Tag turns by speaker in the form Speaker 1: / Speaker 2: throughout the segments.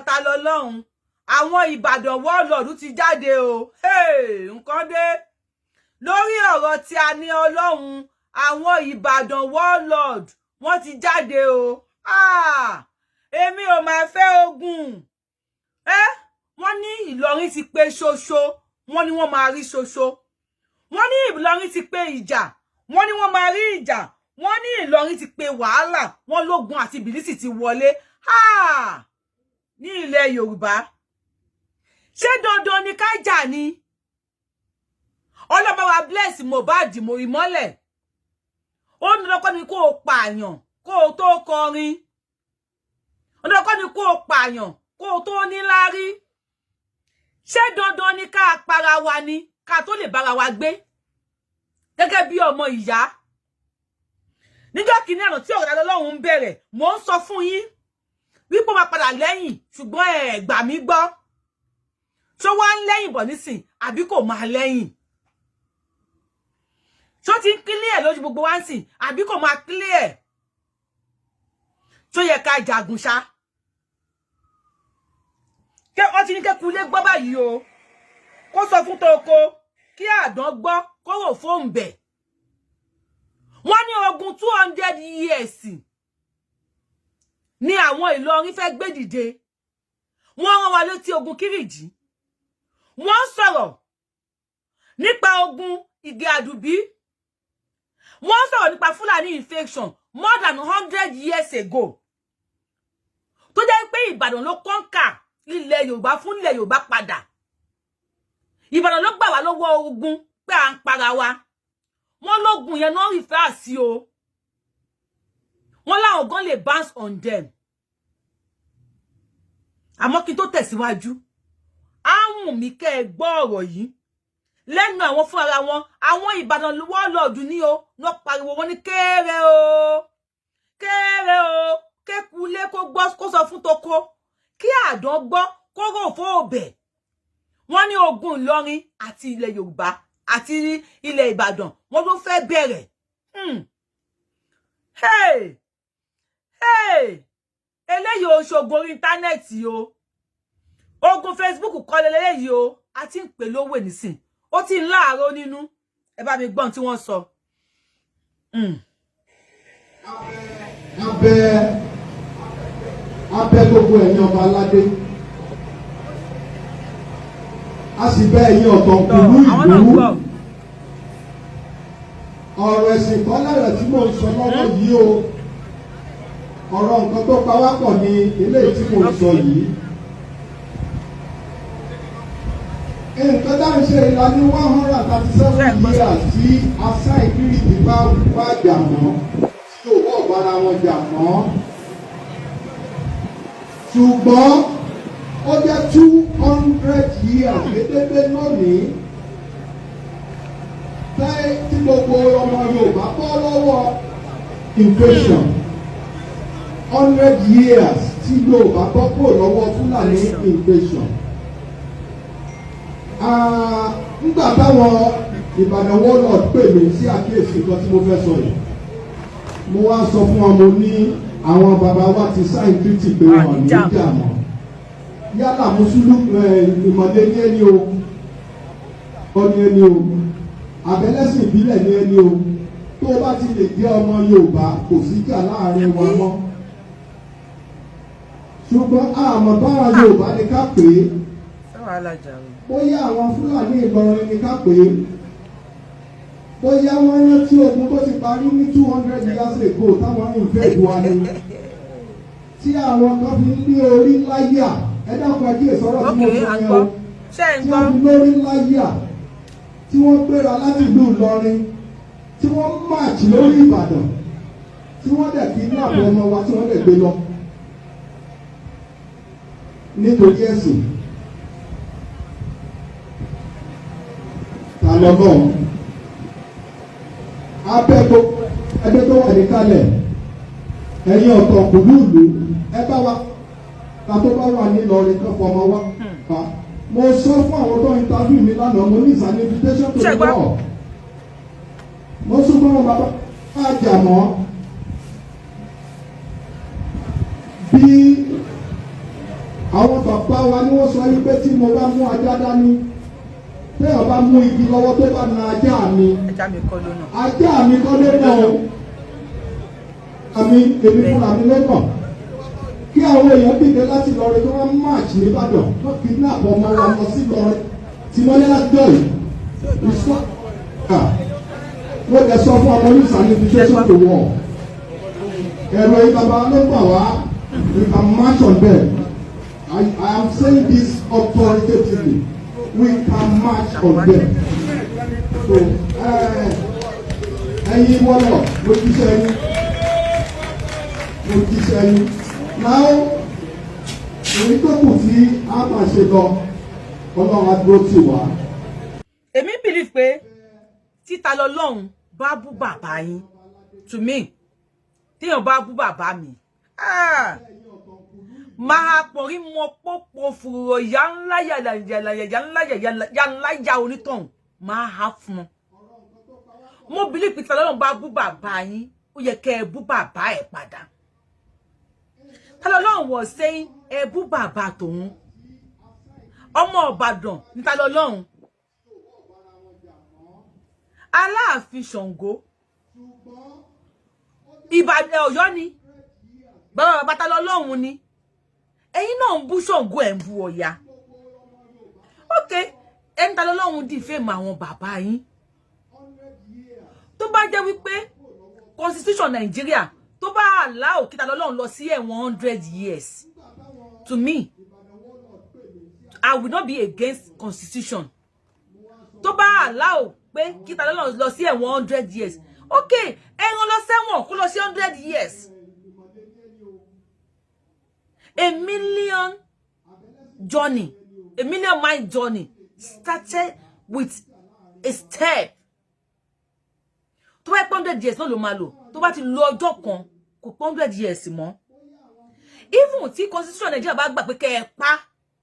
Speaker 1: ta lọ́lọ́run àwọn Ìbàdàn Warlor ti jáde o nǹkan dé lórí ọ̀rọ̀ tí a ní Ọlọ́run àwọn Ìbàdàn Warlor wọ́n ti jáde o èmi ò máa fẹ́ ogun wọ́n ní Ìlọrin ti pé ṣoṣo wọ́n ní wọ́n máa rí ṣoṣo wọ́n ní Ìlọrin ti pé ìjà wọ́n ní wọ́n máa rí ìjà wọ́n ní Ìlọrin ti pé wàhálà wọ́n lógun àti bìlísì ti wọlé ní ilẹ̀ Yorùbá ṣé dandan ni ká jà ni ọlọ́ba wa bless Mohbad mo ìmọ́lẹ̀ ó ní lọ́kọ́ ni kó o pààyàn kó o tó kọrin ó ní lọ́kọ́ ni kó o pààyàn kó o tó níláárí ṣé dandan ni ká para wa ni ká tó lè bára wa gbé gẹ́gẹ́ bí ọmọ ìyá níjọ́ kìíní àná tí ọ̀rọ̀ Ọlọ́run ń bẹ̀rẹ̀ mò ń sọ fún yín wípé máa padà lẹ́yìn ṣùgbọ́n ẹ gbà mí gbọ́ ṣó wá ń lẹ́yìn bọ̀ nísìn àbí kò máa lẹ́yìn ṣó ti ń clear lójú gbogbo wá ń sìn àbí kò máa clear ṣó yẹ ká jagun ṣá kí wọ́n ti ní kékulé gbọ́ báyìí o kó sọ fún toko kí àdán gbọ́ kó rò fóun bẹ̀ wọ́n ní ogun 200 years ni àwọn Ìlọrin fẹ́ gbé dìde wọ́n rán wa létí ogun Kírìjí wọ́n sọ̀rọ̀ nípa ogun Ìgè Àdùbí wọ́n sọ̀rọ̀ nípa Fulani infection more than 100 years ago tó jẹ́ pé Ìbàdàn ló kọ́ńkà ilẹ̀ Yorùbá fún ilẹ̀ Yorùbá padà Ìbàdàn ló gbà wá lọ́wọ́ ogun pé à ń para wa wọ́n lógun yẹn náà rí fẹ́ sí o wọ́n láwọn gan lè bounce on them àmọ́ kí n tó tẹ̀síwájú àwọn mi kẹ́ ẹ gbọ́ ọ̀rọ̀ yìí lẹ́nu àwọn fún ara wọn àwọn Ìbàdàn Warlor ní o lọ pariwo wọn ní kéré o kékulé kó gbọ́ kó sọ fún toko kí àdán gbọ́ kó rò fún òbẹ̀ wọ́n ní ogun Ìlọrin àti ilẹ̀ Yorùbá àti ilẹ̀ Ìbàdàn wọ́n ló fẹ́ bẹ̀rẹ̀ eléyìí o ṣògo orí íńtánẹ́ẹ̀tì o ogun Facebook kọ́ lélẹ́yìí o a ti ń pè lówó nísìn ó ti ń láàárọ̀ nínú ẹ bá mi gbọ́n tí wọ́n sọ.
Speaker 2: abẹ́ gbogbo ẹ̀yin ọba aládé a sì bẹ̀ ẹ̀yin ọ̀tọ̀kùlú ìlú ọ̀rọ̀ ẹ̀sìn kọ́lẹ́rẹ̀ tí mò ń sọ lọ́wọ́ yìí o ọ̀rọ̀ nǹkan tó pa wá pọ̀ ní eléyìí tí mò ń sọ yìí. nǹkan tá à ń ṣe ìlànà 137 years tí asá ìkírìtì bá jà mọ́ tí òwò ọ̀bára wọn jà mọ́ ṣùgbọ́n ó jẹ́ 200 years gédégbé lónìí tí gbogbo ọmọ Yorùbá bọ́ lọ́wọ́ inflation 100 years tí Yorùbá bọ́ kúrò lọ́wọ́ Fúlàní inflation. Nígbà táwọn Ìbàdàn Warlor pè mí sí àkíyèsí nǹkan tí mo fẹ́ sọ yìí mo wá sọ fún wọn mo ní àwọn bàbá wa ti sign treaty pé wọn ní ìjà mọ́ yálà mùsùlùmí ìmọ̀lẹ́ ní ẹni o ọ̀ní ẹni o àbẹ̀lẹ́sìn ìbílẹ̀ ní ẹni o tó o bá ti lè jẹ́ ọmọ Yorùbá kò sí jà láàrin wa mọ́ ṣùgbọ́n àmọ́ báwa Yorùbá ní ká pè é bóyá àwọn Fúlàní Ìlọrin ní ká pè é bóyá wọ́n rántí ogun tó ti parí ní 200 years ago táwọn ìfẹ́ ìlú wa ni tí àwọn kan fi ní orí láyà ẹ dákun ẹ kíyè sọ̀rọ̀ tí mo sọ yẹn o tí wọ́n fi lórí láyà tí wọ́n gbéra láti ìlú Ìlọrin tí wọ́n máàjì lórí Ìbàdàn tí wọ́n dẹ̀ kí ní àbọ̀ ọmọ wa tí wọ́n dẹ̀ gbé lọ nítorí ẹ̀sìn ta lọ́gọ́ ẹgbẹ́ tó wà ní kalẹ̀ ẹ̀yin ọ̀tọ̀ kùlú ìlú ẹ bá wa ká tó bá wà ní Ìlọrin kan fọmọ wa mo sọ fún àwọn tó ń tàbí mi lánàá mo ní ìsàn invitation to the law mo sún fún wọn bàbá àjà mọ́ bí àwọn bàbá wa ni wọ́n sọ wípé tí mo bá mú ajá dání téèyàn bá mú igi lọ́wọ́ tó bá na ajá mi kọ́ ló nà o àmì èmi fúnra mi ló nà kí àwọn èèyàn dìde láti lọ rẹ kí wọ́n march ní Ìbàdàn wọ́n kidnap ọmọ wa lọ sí lọrẹ tí wọ́n ní láti dọ̀ yìí wọ́n lè sọ fún ọmọ oníṣà ní invitation to war ẹ̀rọ ìbàbá ló gbà wá we can march on them I am saying this authoritatively we can march on them so ẹ̀yin wọ́lọ̀ ló ti sẹ́yìn now èyí tó kù tí a máa ṣe lọ Ọlọ́run á dúró tì wá.
Speaker 1: Èmi believe pé títa lọ́lọ́run bá bú bàbá yín to me téèyàn bá bú bàbá mi máa pọ̀rí mọ pọ́pọ̀ fùrọ̀ ya ńlá ya onítọ̀hún máa há fún un. Mo believe pé títa lọ́lọ́run bá bú bàbá yín ó yẹ kẹ́ ẹ bú bàbá ẹ̀ padà. Títa lọ́lọ́run was saying ẹ bú bàbá tòun ọmọ Ìbàdàn níta lọ́lọ́run Aláàfin Ṣàngó Ìbàdàn Ọ̀yọ́ ni bàbá bàtà lọ́lọ́run ni ẹ̀yin náà ń bú Ṣàngó ẹ̀ ń bú Ọya okay ẹni ta lọ́lọ́run dì fèmọ àwọn bàbá yín tó bá jẹ́ wípé constitution Nigeria tó bá allow kí ta lọ́lọ́run lọ sí ẹ̀wọ̀n 100 years to me I will not be against constitution tó bá allow pé kí ta lọ́lọ́run lọ sí ẹ̀wọ̀n 100 years okay ẹ̀rọ lọ sẹ́wọ̀n kó lọ sí 100 years a million mile journey started with a step tó bá 100 years náà ló máa lò tó bá ti lo ọjọ́ kan kò 100 years mọ́ even tí constitution Nigeria bá gbà pé kẹ́ ẹ pa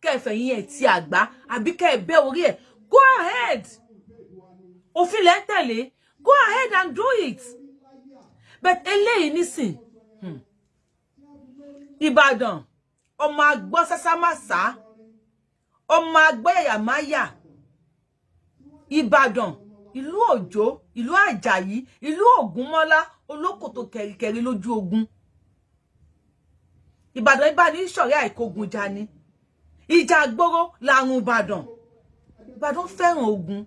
Speaker 1: kẹ́ ẹ fẹ̀yìn ẹ̀ tí àgbá àbí kẹ́ ẹ bẹ́ orí ẹ̀ go ahead òfin lẹ́ ń tẹ̀lé go ahead and do it but eléyìí nísìn Ìbàdàn ọmọ agbọ́ sásámásá ọmọ agbọ́ yàyàmáyà Ìbàdàn ìlú Òjó ìlú Àjàyí ìlú Ògúnmọ́lá olókòtò kẹ̀rìkẹ̀rì lójú ogun Ìbàdàn ìbàdàn ìṣọ̀rẹ́ àìkógun jà ní ìjà àgbòrò làrùn Ìbàdàn fẹ́ràn ogun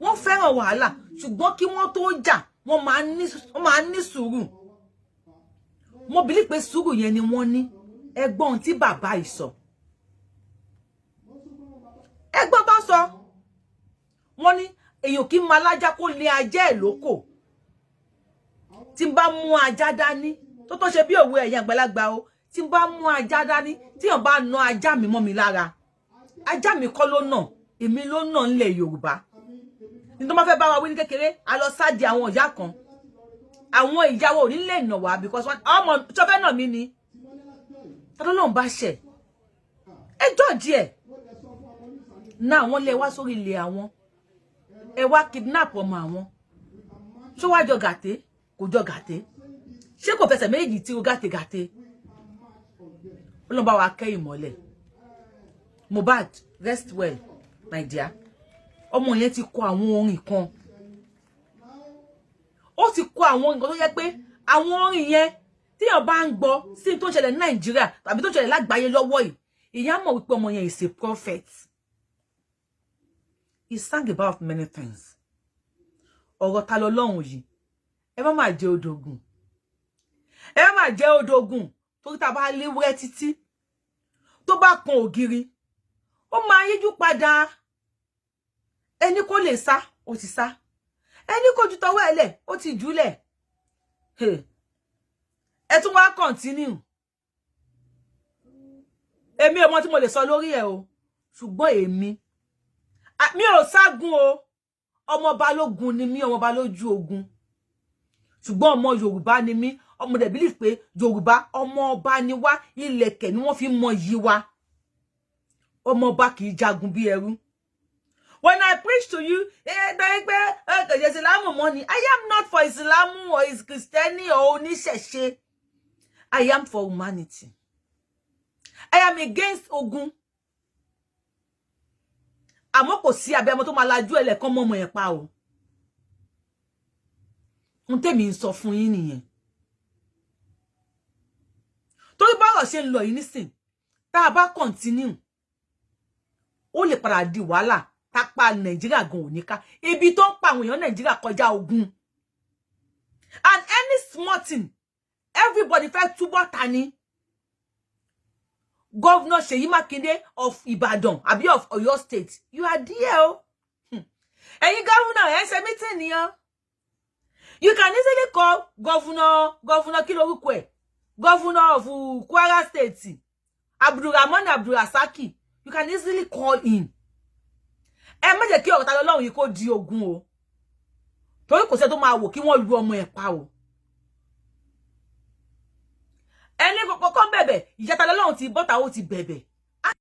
Speaker 1: wọ́n fẹ́ràn wàhálà ṣùgbọ́n kí wọ́n tó jà wọ́n máa ní sùúrù mo bìlí pé sùúrù yẹn ni wọ́n ní ẹgbọ́n tí bàbá ìsọ ẹgbọ́n tó sọ wọ́n ní èyàn kí máa lájá kó lé ajá ẹ̀ lóko tí n bá mú ajá dání tó ṣe bí òwe ẹ̀yà àgbàlagbà o tí n bá mú ajá dání tí yàn bá ná ajá mi mọ́ mi lára ajá mi kọ́ ló nà èmi ló nà ńlẹ̀ Yorùbá ní tó máa fẹ́ bá wa wí ní kékeré a lọ sáàdì àwọn ìyá kan àwọn ìyàwó ò ní lè nà wá because ọmọ ṣọfẹ́ náà mi ni tọ́lọ́run bá ṣẹ̀ ẹjọ́ díẹ̀ náà wọ́n lé wá sórí ilé àwọn ẹ wá kidnap ọmọ àwọn ṣó wá jọ gàté kò jọ gàté ṣé kò fẹsẹ̀ méjì tí ó gàté Ọlọ́run bá wa kẹ́ ìmọ́lẹ̀ Mohbad rest well my dear ọmọ yẹn ti kọ àwọn orin kan ó ti kọ àwọn nǹkan tó yẹ pé àwọn orin yẹn tíyàn bá ń gbọ́ sí tó ń ṣẹlẹ̀ ní Nàìjíríà tàbí tó ń ṣẹlẹ̀ lágbàáyé lọ́wọ́ yìí ìyá mọ̀ wípé ọmọ yẹn is a prophet. He sang about many things. Ọ̀rọ̀ ta lọ́lọ́run yìí ẹ má máa jẹ́ odogun ẹ má máa jẹ́ odogun torí tá bá léwúrẹ́ títí tó bá kan ògiri ó máa yíjú padà ẹni kò lè sá ó ti sá ẹni kò ju tọwọ́ ẹ̀ lẹ̀ ó ti jùlẹ̀ ẹ tún wá continue èmi ọmọ tí mo lè sọ lórí ẹ̀ o ṣùgbọ́n èmi mi ò ságun o ọmọ balógun ni mí ọmọ balójú ogun ṣùgbọ́n ọmọ Yorùbá ni mí ọmọ dẹ̀ believe pé Yorùbá ọmọ ọba ni wá ìlẹ̀kẹ̀ ni wọ́n fi mọ yí wa ọmọ ọba kì í jagun bí ẹrú. When I preach to you, I am not for Islam or is Christianity or oníṣẹ̀ṣe. I am for humanity. I am against Ogun. Àmọ́ kò sí abiyamọ tó máa lajú ẹlẹ́kan mọ́ ọmọ ẹ̀ pa o. Ohun tèmi ń sọ fún yín nìyẹn. Torí bọ́rọ̀ ṣe ń lọ yìí nísìn, tá a bá continue, ó lè padà di wàhálà tápá Nàìjíríà gan ò ní ká. Ibi tó ń pa àwọn èèyàn Nàìjíríà kọjá Ogun. And any small thing, everybody fẹ́ túbọ̀ Tani. Governor Seyi Makinde of Ibadan, àbí of Oyo State, you are there o. Ẹ̀yin governor ẹ ṣe meeting ni o. You can easily call governor kí lorúkọ ẹ̀, governor of Kwara State, Abdulrahman Abdulrasaki. You can easily call him. Ẹ má jẹ́ kí ọ̀rọ̀ Tani Olohun yìí kó di ogun o. Torí kò ṣe tó máa wò kí wọ́n lu ọmọ ẹ̀ pa o. Ẹni kọ́kọ́ bẹ̀bẹ̀, ìyá Tani Olohun ti bọ́ta ó ti bẹ̀bẹ̀.